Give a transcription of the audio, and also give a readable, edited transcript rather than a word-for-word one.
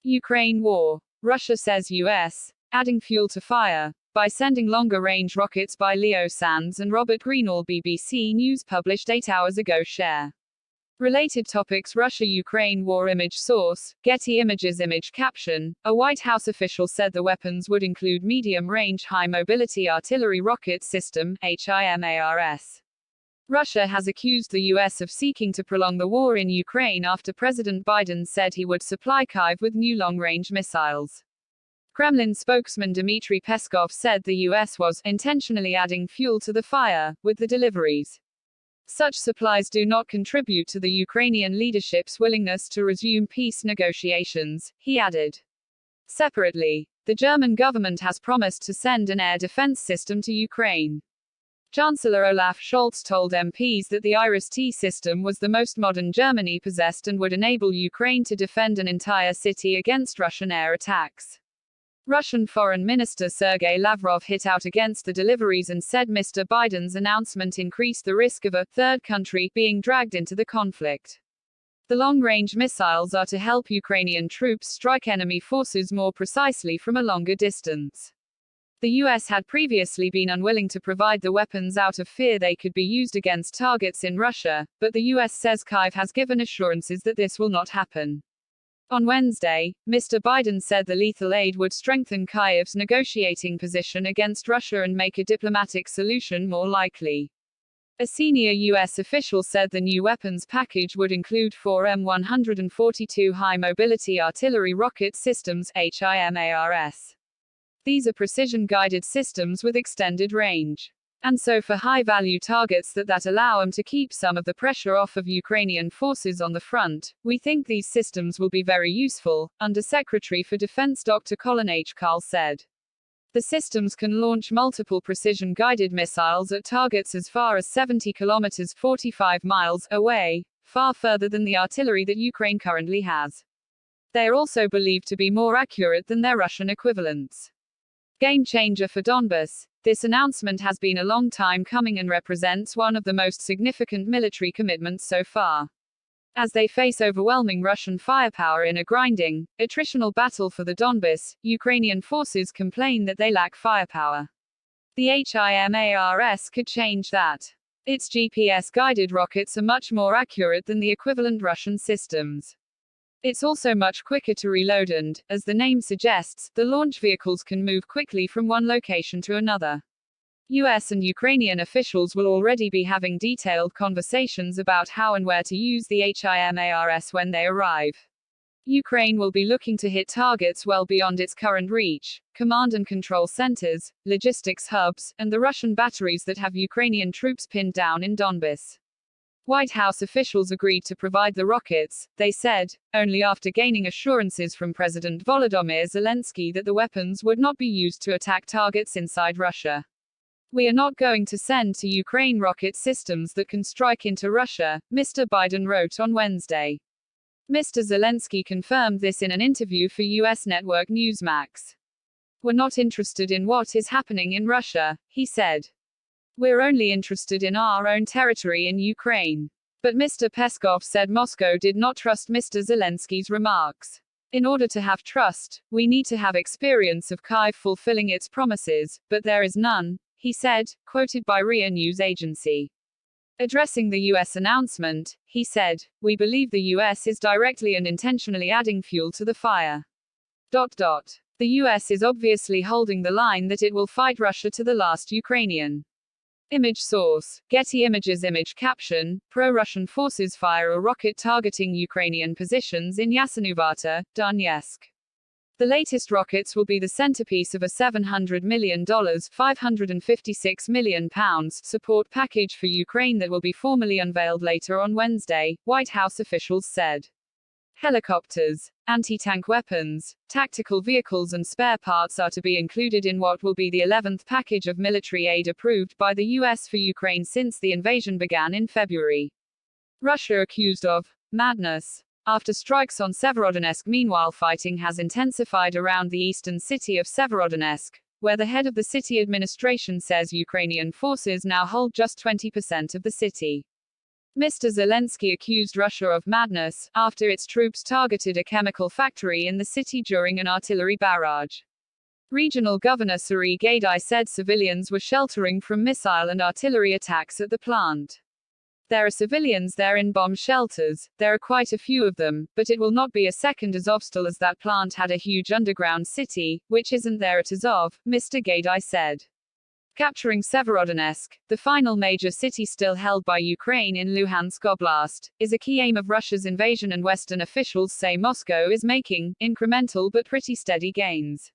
Ukraine war. Russia says US, adding fuel to fire, by sending longer-range rockets by Leo Sands and Robert Greenall. BBC News published 8 hours ago. Share. Related topics. Russia-Ukraine war. Image source, Getty Images. Image caption, a White House official said the weapons would include medium-range high-mobility artillery rocket system, HIMARS. Russia has accused the US of seeking to prolong the war in Ukraine after President Biden said he would supply Kyiv with new long-range missiles. Kremlin spokesman Dmitry Peskov said the US was intentionally adding fuel to the fire with the deliveries. Such supplies do not contribute to the Ukrainian leadership's willingness to resume peace negotiations, he added. Separately, the German government has promised to send an air defense system to Ukraine. Chancellor Olaf Scholz told MPs that the IRIS-T system was the most modern Germany possessed and would enable Ukraine to defend an entire city against Russian air attacks. Russian Foreign Minister Sergei Lavrov hit out against the deliveries and said Mr. Biden's announcement increased the risk of a third country being dragged into the conflict. The long-range missiles are to help Ukrainian troops strike enemy forces more precisely from a longer distance. The US had previously been unwilling to provide the weapons out of fear they could be used against targets in Russia, but the US says Kyiv has given assurances that this will not happen. On Wednesday, Mr. Biden said the lethal aid would strengthen Kyiv's negotiating position against Russia and make a diplomatic solution more likely. A senior U.S. official said the new weapons package would include 4 M142 high-mobility artillery rocket systems, HIMARS. These are precision-guided systems with extended range. And so for high-value targets that allow them to keep some of the pressure off of Ukrainian forces on the front, we think these systems will be very useful, Undersecretary for Defense Dr. Colin H. Carl said. The systems can launch multiple precision-guided missiles at targets as far as 70 kilometers 45 miles away, far further than the artillery that Ukraine currently has. They are also believed to be more accurate than their Russian equivalents. Game changer for Donbas. This announcement has been a long time coming and represents one of the most significant military commitments so far. As they face overwhelming Russian firepower in a grinding, attritional battle for the Donbas, Ukrainian forces complain that they lack firepower. The HIMARS could change that. Its GPS-guided rockets are much more accurate than the equivalent Russian systems. It's also much quicker to reload and, as the name suggests, the launch vehicles can move quickly from one location to another. US and Ukrainian officials will already be having detailed conversations about how and where to use the HIMARS when they arrive. Ukraine will be looking to hit targets well beyond its current reach, command and control centers, logistics hubs, and the Russian batteries that have Ukrainian troops pinned down in Donbas. White House officials agreed to provide the rockets, they said, only after gaining assurances from President Volodymyr Zelensky that the weapons would not be used to attack targets inside Russia. We are not going to send to Ukraine rocket systems that can strike into Russia, Mr. Biden wrote on Wednesday. Mr. Zelensky confirmed this in an interview for U.S. network Newsmax. We're not interested in what is happening in Russia, he said. We're only interested in our own territory in Ukraine. But Mr. Peskov said Moscow did not trust Mr. Zelensky's remarks. In order to have trust, we need to have experience of Kyiv fulfilling its promises, but there is none, he said, quoted by RIA News Agency. Addressing the U.S. announcement, he said, we believe the U.S. is directly and intentionally adding fuel to the fire. The U.S. is obviously holding the line that it will fight Russia to the last Ukrainian. Image source, Getty Images. Image caption, pro-Russian forces fire a rocket targeting Ukrainian positions in Yasinuvata, Donetsk. The latest rockets will be the centerpiece of a $700 million £556 million support package for Ukraine that will be formally unveiled later on Wednesday, White House officials said. Helicopters, anti-tank weapons, tactical vehicles and spare parts are to be included in what will be the 11th package of military aid approved by the U.S. for Ukraine since the invasion began in February. Russia accused of madness after strikes on Severodonetsk. Meanwhile, fighting has intensified around the eastern city of Severodonetsk, where the head of the city administration says Ukrainian forces now hold just 20% of the city. Mr. Zelensky accused Russia of madness after its troops targeted a chemical factory in the city during an artillery barrage. Regional Governor Serhiy Gaidai said civilians were sheltering from missile and artillery attacks at the plant. There are civilians there in bomb shelters, there are quite a few of them, but it will not be a second Azovstal, as that plant had a huge underground city, which isn't there at Azov, Mr. Gaidai said. Capturing Severodonetsk, the final major city still held by Ukraine in Luhansk Oblast, is a key aim of Russia's invasion, and Western officials say Moscow is making incremental but pretty steady gains.